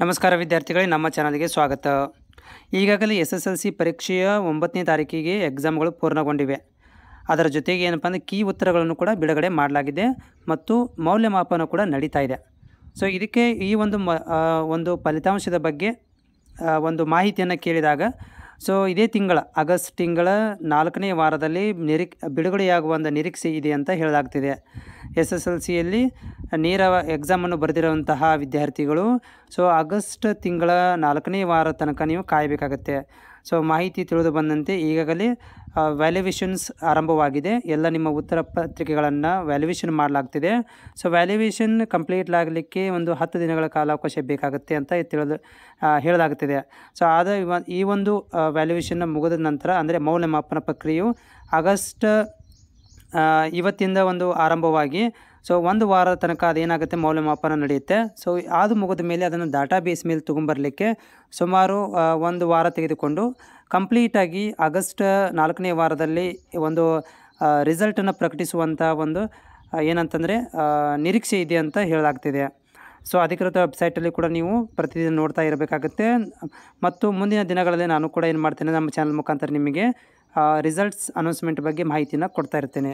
ನಮಸ್ಕಾರ ವಿದ್ಯಾರ್ಥಿಗಳೇ, ನಮ್ಮ ಚಾನಲ್ಗೆ ಸ್ವಾಗತ. ಈಗಾಗಲೇ SSLC ಪರೀಕ್ಷೆಯ 9ನೇ ತಾರೀಕಿಗೆ ಎಕ್ಸಾಮ್ಗಳು ಪೂರ್ಣಗೊಂಡಿವೆ. ಅದರ ಜೊತೆಗೆ ಏನಪ್ಪ ಅಂದರೆ ಕೀ ಉತ್ತರಗಳನ್ನು ಕೂಡ ಬಿಡುಗಡೆ ಮಾಡಲಾಗಿದೆ ಮತ್ತು ಮೌಲ್ಯಮಾಪನ ಕೂಡ ನಡೀತಾ ಇದೆ. ಸೊ ಇದಕ್ಕೆ ಈ ಒಂದು ಫಲಿತಾಂಶದ ಬಗ್ಗೆ ಒಂದು ಮಾಹಿತಿಯನ್ನು ಕೇಳಿದಾಗ, ಸೊ ಇದೇ ತಿಂಗಳ ಆಗಸ್ಟ್ ತಿಂಗಳ 4ನೇ ವಾರದಲ್ಲಿ ಬಿಡುಗಡೆಯಾಗುವ ಒಂದು ನಿರೀಕ್ಷೆ ಇದೆ ಅಂತ ಹೇಳಲಾಗ್ತಿದೆ. SSLCಯಲ್ಲಿ ನೇರ ಎಕ್ಸಾಮನ್ನು ಬರೆದಿರುವಂತಹ ವಿದ್ಯಾರ್ಥಿಗಳು ಸೊ ಆಗಸ್ಟ್ ತಿಂಗಳ 4ನೇ ವಾರ ತನಕ ನೀವು ಕಾಯಬೇಕಾಗತ್ತೆ. ಸೊ ಮಾಹಿತಿ ತಿಳಿದು ಬಂದಂತೆ ಈಗಾಗಲೇ ವ್ಯಾಲ್ಯುವೇಷನ್ಸ್ ಆರಂಭವಾಗಿದೆ. ಎಲ್ಲ ನಿಮ್ಮ ಉತ್ತರ ಪತ್ರಿಕೆಗಳನ್ನು ವ್ಯಾಲ್ಯುವೇಷನ್ ಮಾಡಲಾಗ್ತಿದೆ. ಸೊ ವ್ಯಾಲ್ಯುವೇಷನ್ ಕಂಪ್ಲೀಟ್ ಆಗಲಿಕ್ಕೆ ಒಂದು 10 ದಿನಗಳ ಕಾಲಾವಕಾಶ ಬೇಕಾಗುತ್ತೆ ಅಂತ ಹೇಳಲಾಗ್ತಿದೆ. ಸೊ ಈ ಒಂದು ವ್ಯಾಲ್ಯುವೇಷನ್ನ ಮುಗಿದ ನಂತರ ಅಂದರೆ ಮೌಲ್ಯಮಾಪನ ಪ್ರಕ್ರಿಯೆಯು ಆಗಸ್ಟ್ ಇವತ್ತಿಂದ ಒಂದು ಆರಂಭವಾಗಿ ಸೊ 1 ವಾರದ ತನಕ ಅದೇನಾಗುತ್ತೆ ಮೌಲ್ಯಮಾಪನ ನಡೆಯುತ್ತೆ. ಸೊ ಅದು ಮುಗಿದ ಮೇಲೆ ಅದನ್ನು ಡಾಟಾಬೇಸ್ ಮೇಲೆ ತೊಗೊಂಬರಲಿಕ್ಕೆ ಸುಮಾರು 1 ವಾರ ತೆಗೆದುಕೊಂಡು ಕಂಪ್ಲೀಟಾಗಿ ಆಗಸ್ಟ್ 4ನೇ ವಾರದಲ್ಲಿ ಒಂದು ರಿಸಲ್ಟನ್ನು ಪ್ರಕಟಿಸುವಂಥ ಒಂದು ಏನಂತಂದರೆ ನಿರೀಕ್ಷೆ ಇದೆ ಅಂತ ಹೇಳಲಾಗ್ತಿದೆ. ಸೊ ಅಧಿಕೃತ ವೆಬ್ಸೈಟಲ್ಲಿ ಕೂಡ ನೀವು ಪ್ರತಿದಿನ ನೋಡ್ತಾ ಇರಬೇಕಾಗುತ್ತೆ. ಮತ್ತು ಮುಂದಿನ ದಿನಗಳಲ್ಲಿ ನಾನು ಕೂಡ ಏನು ಮಾಡ್ತೇನೆ, ನಮ್ಮ ಚಾನಲ್ ಮುಖಾಂತರ ನಿಮಗೆ ರಿಸಲ್ಟ್ಸ್ ಅನೌನ್ಸ್ಮೆಂಟ್ ಬಗ್ಗೆ ಮಾಹಿತಿಯನ್ನು ಕೊಡ್ತಾ ಇರ್ತೇನೆ.